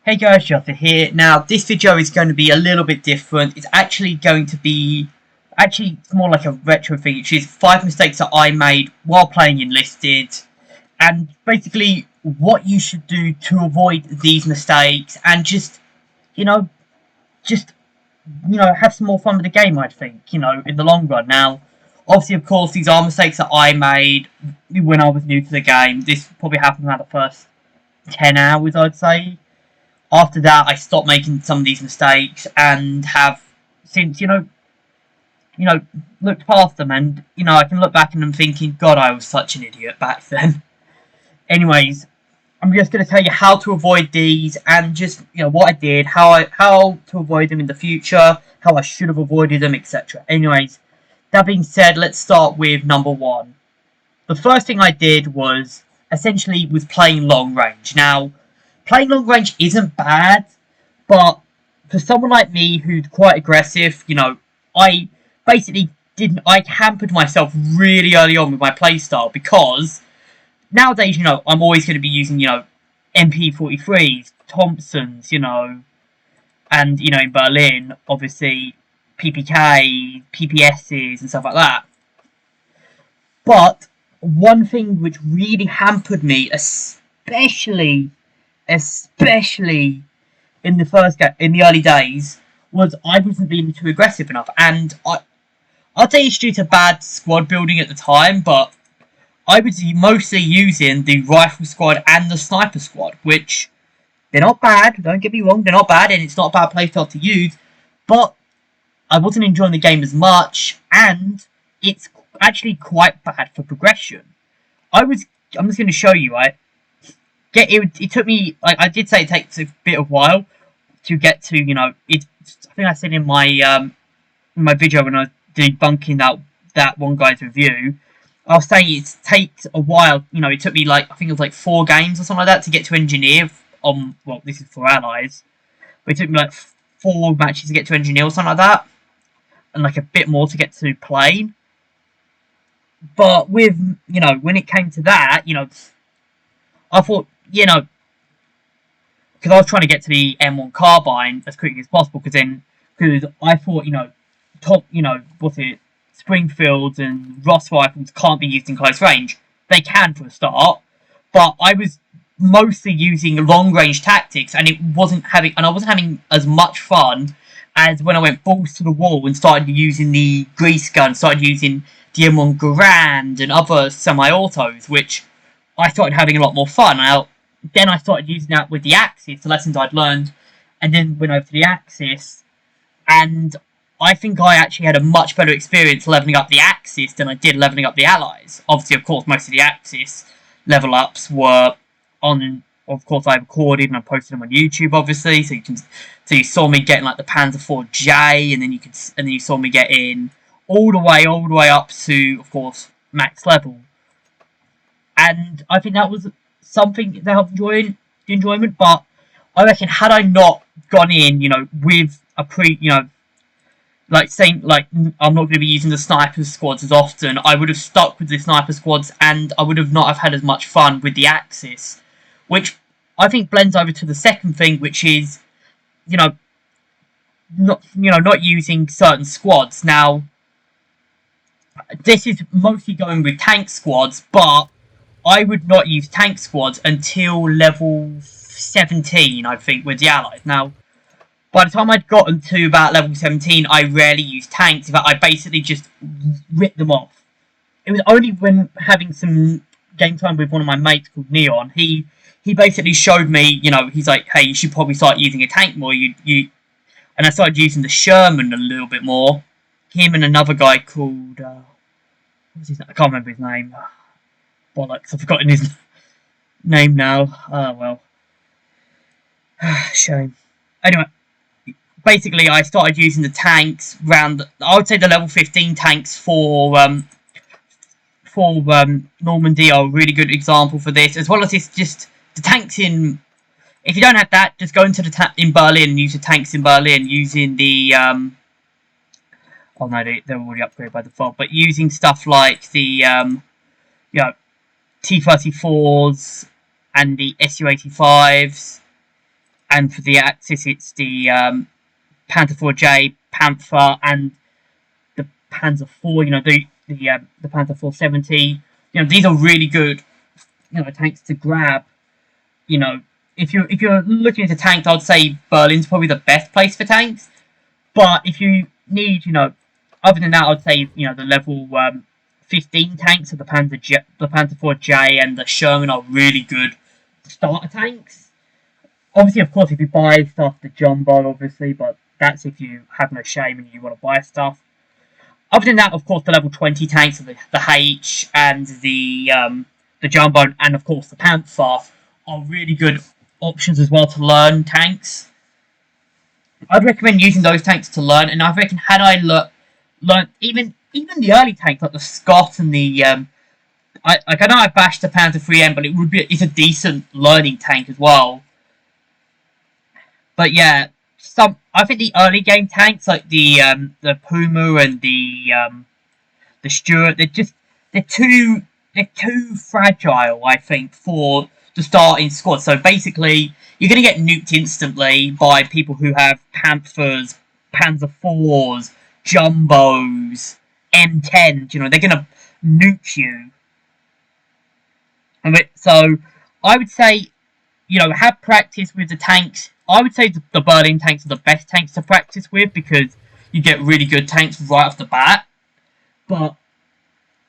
Hey guys, Jota here. Now, this video is going to be a little bit different. It's actually going to be, it's more like a retro thing, which is 5 mistakes that I made while playing Enlisted, and basically what you should do to avoid these mistakes, and just have some more fun with the game, I think, in the long run. Now, obviously, of course, these are mistakes that I made when I was new to the game. This probably happened around the first 10 hours, I'd say. After that, I stopped making some of these mistakes and have since, looked past them. And, I can look back and I'm thinking, God, I was such an idiot back then. Anyways, I'm just going to tell you how to avoid these and just, what I did, how to avoid them in the future, how I should have avoided them, etc. Anyways, that being said, let's start with number 1. The first thing I did was playing long range. Now, playing long range isn't bad, but for someone like me who's quite aggressive, I basically I hampered myself really early on with my playstyle because nowadays, I'm always going to be using, MP43s, Thompsons, and, in Berlin, obviously, PPK, PPSs, and stuff like that. But one thing which really hampered me, especially in the early days, was I wasn't being too aggressive enough. And I'd say it's due to bad squad building at the time, but I was mostly using the rifle squad and the sniper squad, which they're not bad, don't get me wrong, they're not bad, and it's not a bad playstyle to use, but I wasn't enjoying the game as much, and it's actually quite bad for progression. I'm just going to show you, right? It took me, like I did say, it takes a bit of while to get to, I think I said in my video when I was debunking that one guy's review, I was saying it takes a while. It took me I think it was 4 games or something like that to get to engineer. Well, this is for allies, but it took me 4 matches to get to engineer or something like that, and a bit more to get to plane. But with when it came to that, I thought, because I was trying to get to the M1 carbine as quickly as possible, because I thought, Springfields and Ross rifles can't be used in close range. They can for a start, but I was mostly using long range tactics, and I wasn't having as much fun as when I went balls to the wall and started using the grease gun, started using the M1 Garand and other semi-autos, which I started having a lot more fun. Then I started using that with the Axis, the lessons I'd learned, and then went over to the Axis, and I think I actually had a much better experience leveling up the Axis than I did leveling up the Allies. Obviously, of course, most of the Axis level ups were on. Of course, I recorded and I posted them on YouTube, obviously. So you saw me getting the Panzer IV J, and then you saw me getting all the way up to, of course, max level. And I think that was something that helped the enjoyment. But I reckon had I not gone in, with a saying I'm not going to be using the sniper squads as often, I would have stuck with the sniper squads, and I would have not have had as much fun with the Axis, which I think blends over to the second thing, which is not using certain squads. Now, this is mostly going with tank squads, but I would not use tank squads until level 17, I think, with the Allies. Now, by the time I'd gotten to about level 17, I rarely used tanks. In fact, I basically just ripped them off. It was only when having some game time with one of my mates called Neon, he basically showed me, he's like, hey, you should probably start using a tank more. And I started using the Sherman a little bit more. Him and another guy called, what was his name? I can't remember his name. Bollocks, I've forgotten his name now. Oh, well. Shame. Anyway, basically, I started using the tanks I would say the level 15 tanks for Normandy are a really good example for this, as well as just the tanks in. If you don't have that, just go into in Berlin and use the tanks in Berlin using the oh no, they're already upgraded by default, but using stuff like the T-34s and the Su-85s and for the Axis it's the Panther 4J, Panther, and the Panzer 4. The Panther 470. These are really good tanks to grab. You know, if you're looking at a tank, I'd say Berlin's probably the best place for tanks. But if you need, other than that, I'd say the level 15 tanks of the Panther 4J and the Sherman are really good starter tanks. Obviously, of course, if you buy stuff, the Jumbo, obviously, but that's if you have no shame and you want to buy stuff. Other than that, of course, the level 20 tanks of the H and the Jumbo, and of course the Panther are really good options as well to learn tanks. I'd recommend using those tanks to learn, and I reckon had I learned even the early tanks like the Scott and the I know I bashed the Panther 3M, but it's a decent learning tank as well. But yeah, I think the early game tanks like the Puma and the Stuart, they're too fragile, I think, for the starting squad. So basically, you're going to get nuked instantly by people who have Panthers, Panzer fours, Jumbos, M10s. They're going to nuke you. So I would say, have practice with the tanks. I would say the Berlin tanks are the best tanks to practice with because you get really good tanks right off the bat. But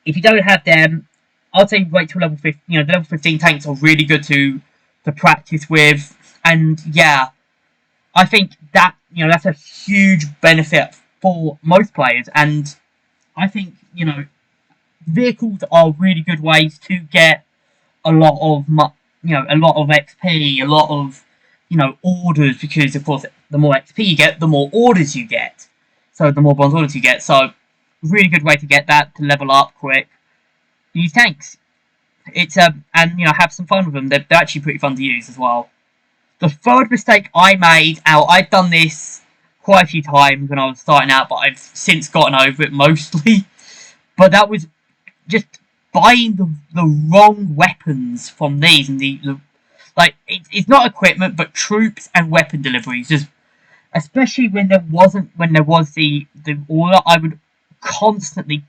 if you don't have them, I'd say wait till level 15. The level 15 tanks are really good to practice with, and yeah, I think that's a huge benefit for most players. And I think vehicles are really good ways to get a lot of XP, a lot of orders, because of course the more XP you get, the more orders you get. So the more bronze orders you get. So really good way to get that to level up quick. Use tanks. It's and have some fun with them. They're actually pretty fun to use as well. The third mistake I made, I've done this quite a few times when I was starting out, but I've since gotten over it mostly. But that was just buying the wrong weapons from these, and it's not equipment but troops and weapon deliveries. Just especially when there was the order, I would constantly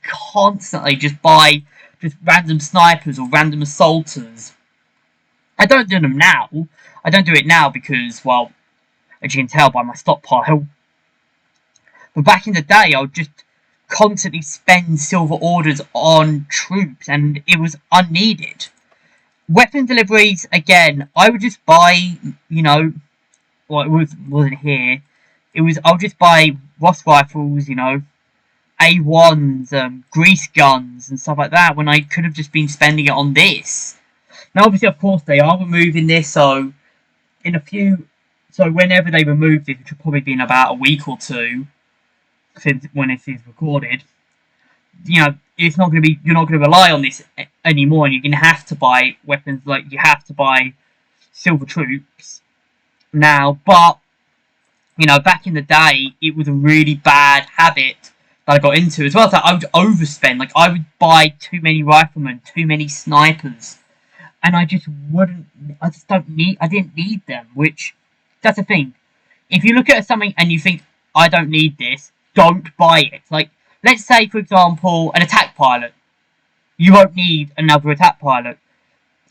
just buy just random snipers or random assaulters. I don't do them now. I don't do it now because, well, as you can tell by my stockpile. But back in the day, I would just constantly spend silver orders on troops, and it was unneeded. Weapon deliveries, again, I would just buy, well, it wasn't here. I'll just buy Ross rifles, A1s, grease guns, and stuff like that, when I could have just been spending it on this. Now, obviously, of course, they are removing this, so whenever they remove this, which will probably be in about a week or two, since when this is recorded, it's not going to be, you're not going to rely on this anymore, and you're going to have to buy weapons, like you have to buy silver troops now. But back in the day, it was a really bad habit that I got into as well. So I would overspend. Like, I would buy too many riflemen, too many snipers, and I didn't need them. Which, that's the thing. If you look at something and you think, I don't need this, don't buy it. Like, let's say, for example, an attack pilot. You won't need another attack pilot.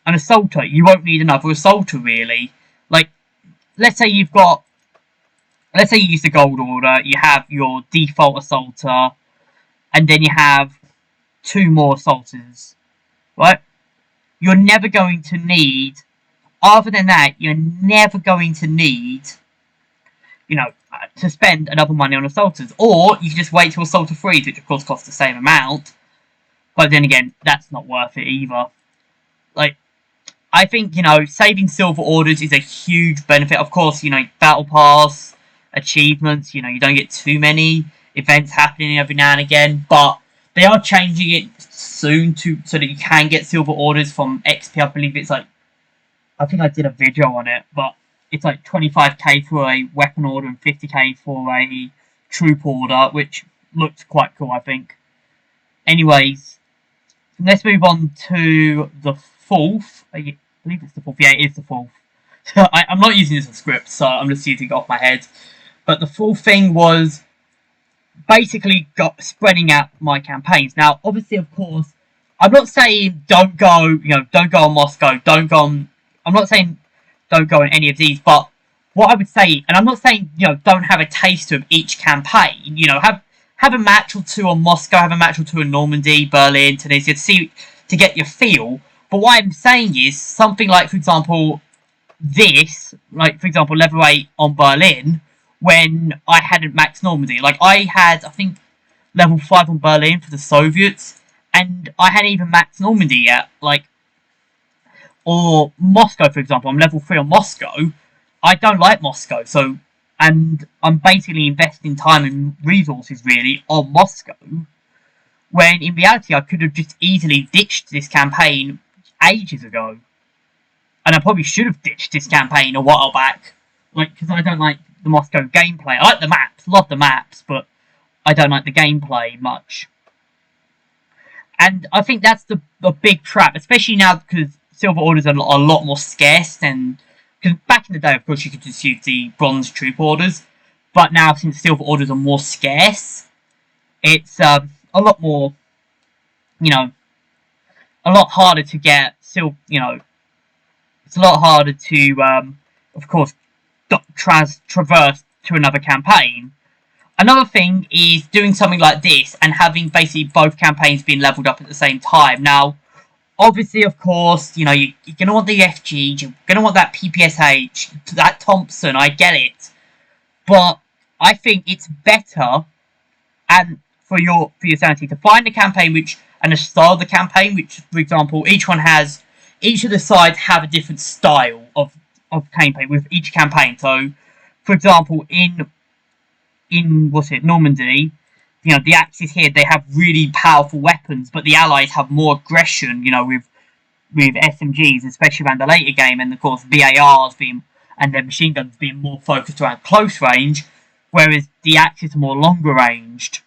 An assaulter. You won't need another assaulter, really. Like, let's say you use the gold order, you have your default assaulter, and then you have 2 more assaulters, right? You're never going to need, other than that, you're never going to need, to spend another money on assaulters. Or you can just wait till assaulter freeze, which of course costs the same amount, but then again, that's not worth it either. Like, I think, saving silver orders is a huge benefit. Of course, battle pass, achievements, you don't get too many events happening every now and again, but they are changing it soon so that you can get silver orders from XP. I believe it's like, I think I did a video on it, but it's like 25k for a weapon order and 50k for a troop order, which looks quite cool, I think. Anyways, let's move on to the fourth. I believe it's the fourth. Yeah, it is the fourth. I'm not using this as a script, so I'm just using it off my head. But the full thing was basically got spreading out my campaigns. Now, obviously, of course, I'm not saying don't go, don't go on Moscow, don't go on. I'm not saying don't go on any of these, but what I would say, and I'm not saying don't have a taste of each campaign. Have a match or two on Moscow, have a match or two on Normandy, Berlin, Tunisia, to get your feel. But what I'm saying is something like, for example, for example, level 8 on Berlin, when I hadn't maxed Normandy. Like, I had, I think, level 5 on Berlin for the Soviets, and I hadn't even maxed Normandy yet. Or Moscow, for example, I'm level 3 on Moscow. I don't like Moscow, and I'm basically investing time and resources, really, on Moscow, when in reality I could have just easily ditched this campaign ages ago. And I probably should have ditched this campaign a while back, because I don't like the Moscow gameplay. I like the maps, love the maps, but I don't like the gameplay much. And I think that's the big trap, especially now because Silver Orders are a lot more scarce than... Because back in the day, of course, you could just use the Bronze Troop Orders, but now since Silver Orders are more scarce, it's a lot more, a lot harder to get it's a lot harder to, of course, traverse to another campaign. Another thing is doing something like this and having basically both campaigns being leveled up at the same time. Now, obviously, of course, you're going to want the FG, you're going to want that PPSH, that Thompson, I get it. But I think it's better, and for your sanity, to find a campaign and a style of the campaign, which, for example, each of the sides have a different style of campaign with each campaign. So, for example, in Normandy, the Axis here, they have really powerful weapons, but the Allies have more aggression, with SMGs, especially around the later game, and of course BARs and their machine guns being more focused around close range, whereas the Axis are more longer range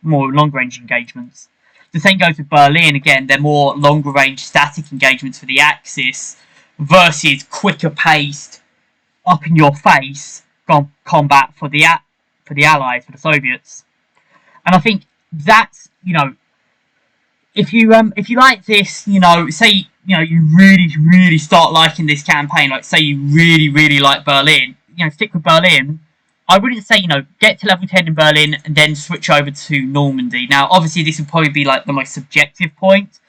engagements. The same goes with Berlin. Again, they're more longer range static engagements for the Axis versus quicker paced, up in your face combat for the Allies, for the Soviets. And I think that's, if you like this, say, you really, really start liking this campaign, like say you really, really like Berlin, stick with Berlin. I wouldn't say, get to level 10 in Berlin and then switch over to Normandy. Now, obviously, this would probably be like the most subjective point,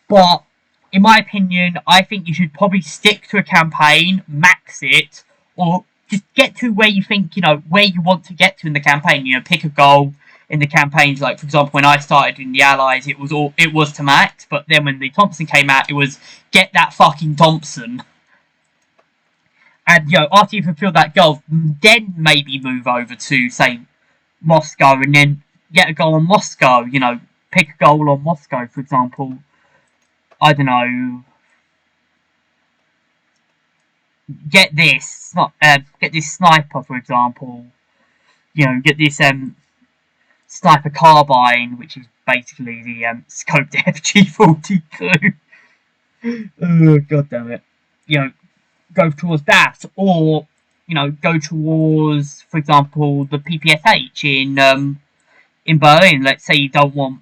but in my opinion, I think you should probably stick to a campaign, max it, or just get to where you think, where you want to get to in the campaign. Pick a goal in the campaigns. Like, for example, when I started in the Allies, it was to max, but then when the Thompson came out, it was get that fucking Thompson. And, after you fulfill that goal, then maybe move over to, say, Moscow, and then get a goal on Moscow, pick a goal on Moscow, for example. I don't know. Get this sniper, for example. Get this, sniper carbine, which is basically the, scoped FG42. Oh, god damn it. Go towards that, or go towards, for example, the PPSH in Berlin. Let's say you don't want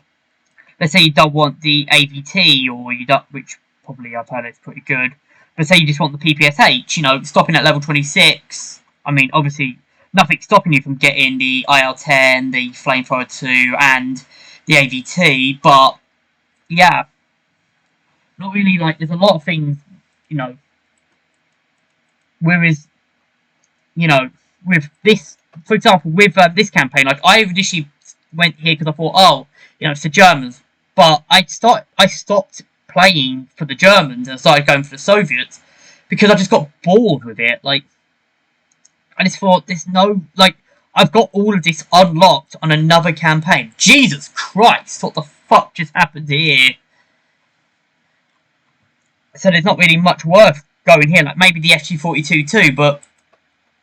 the AVT, or you don't, which probably I've heard it's pretty good. But say you just want the PPSH, stopping at level 26. I mean, obviously, nothing's stopping you from getting the IL-10, the Flamethrower 2, and the AVT. But yeah, not really. There's a lot of things, Whereas, with this, for example, with this campaign, I initially went here because I thought, it's the Germans. But I stopped playing for the Germans and started going for the Soviets because I just got bored with it. I just thought, there's no, I've got all of this unlocked on another campaign. Jesus Christ, what the fuck just happened here? So there's not really much worth going here, maybe the FG42 too, but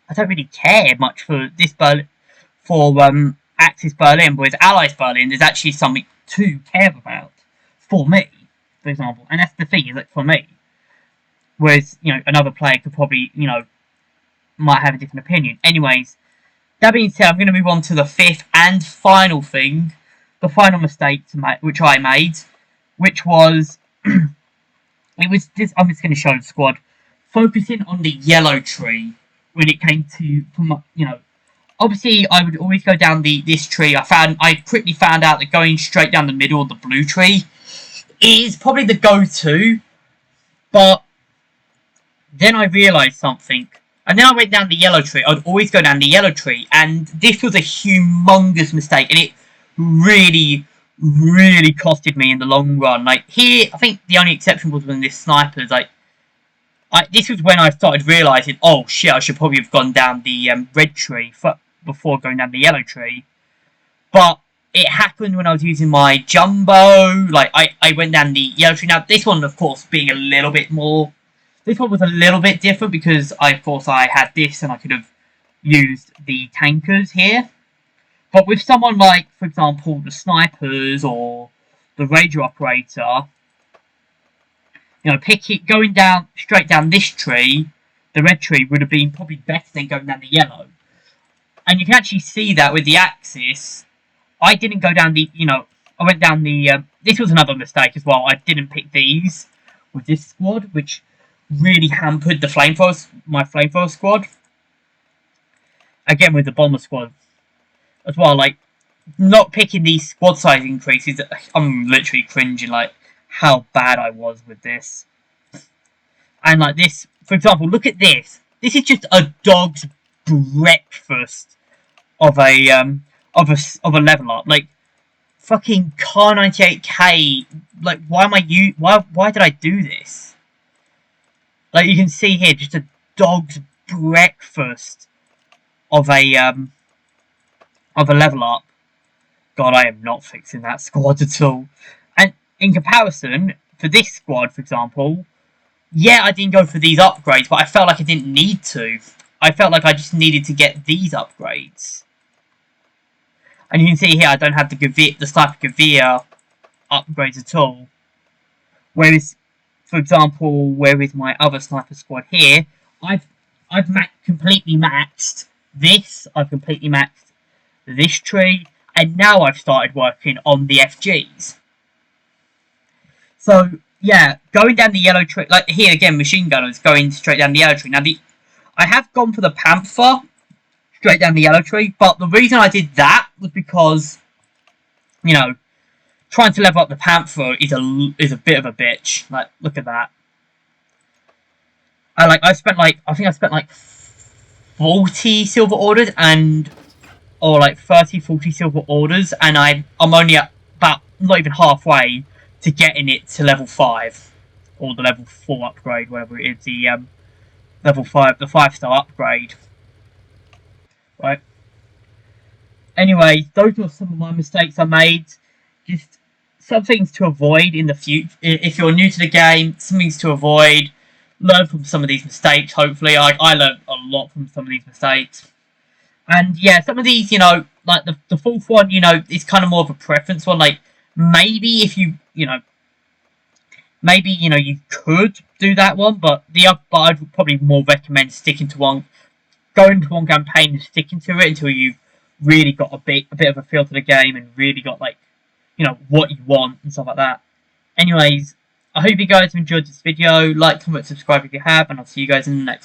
I don't really care much for this Axis Berlin, whereas Allies Berlin, there's actually something to care about for me, for example, and that's the thing, is for me. whereas, you know, another player could probably, you know, might have a different opinion. Anyways, that being said, I'm going to move on to the fifth and final thing, the final mistake which I made, which was, it was this, I'm just going to show the squad, focusing on the yellow tree when it came to, you know, obviously I would always go down this tree. I quickly found out that going straight down the middle of the blue tree is probably the go-to, but then I realised something. And then I went down the yellow tree. I'd always go down the yellow tree. And this was a humongous mistake. And it really, really costed me in the long run. Like, here, I think the only exception was when this sniper's, like... this was when I started realising, oh, shit, I should probably have gone down the red tree before going down the yellow tree. But it happened when I was using my jumbo. Like, I went down the yellow tree. Now, this one, of course, being a little bit more... This one was a little bit different because, of course, I had this and I could have used the tankers here. But with someone like, for example, the snipers or the radio operator, you know, going down straight down this tree, the red tree would have been probably better than going down the yellow. And you can actually see that with the Axis. I didn't go down the, you know, I went down the, this was another mistake as well. I didn't pick these with this squad, which really hampered the my flamethrower squad. Again with the bomber squad as well, like not picking these squad size increases, I'm literally cringing like how bad I was with this. And like this, for example, look at this. This is just a dog's breakfast of a level up. Like fucking Kar 98K. Like why did I do this? Like you can see here, just a dog's breakfast of a level up. God, I am not fixing that squad at all. And in comparison, for this squad, for example, yeah, I didn't go for these upgrades, but I felt like I didn't need to. I felt like I just needed to get these upgrades. And you can see here, I don't have the Sniper Gavir upgrades at all. Whereas, for example, where is my other sniper squad here? I've completely maxed this. I've completely maxed this tree, and now I've started working on the FGs. So yeah, going down the yellow tree, like here again, machine gunners going straight down the yellow tree. Now I have gone for the Panther straight down the yellow tree, but the reason I did that was because, you know, trying to level up the Panther is a bit of a bitch. Like, look at that. I think I spent like 40 silver orders or like 30, 40 silver orders, and I'm only at about not even halfway to getting it to level 5 or the level 4 upgrade, whatever it is, the level 5, the 5-star upgrade. Right. Anyway, those were some of my mistakes I made. Just some things to avoid in the future. If you're new to the game, some things to avoid. Learn from some of these mistakes, hopefully. I learned a lot from some of these mistakes. And yeah, some of these, you know, like the fourth one, you know, is kind of more of a preference one. Like, maybe if you you could do that one, but I'd probably more recommend sticking to one, going to one campaign and sticking to it until you've really got a bit of a feel for the game and really got, like, you know, what you want and stuff like that. Anyways, I hope you guys have enjoyed this video. Like, comment, subscribe if you have, and I'll see you guys in the next one.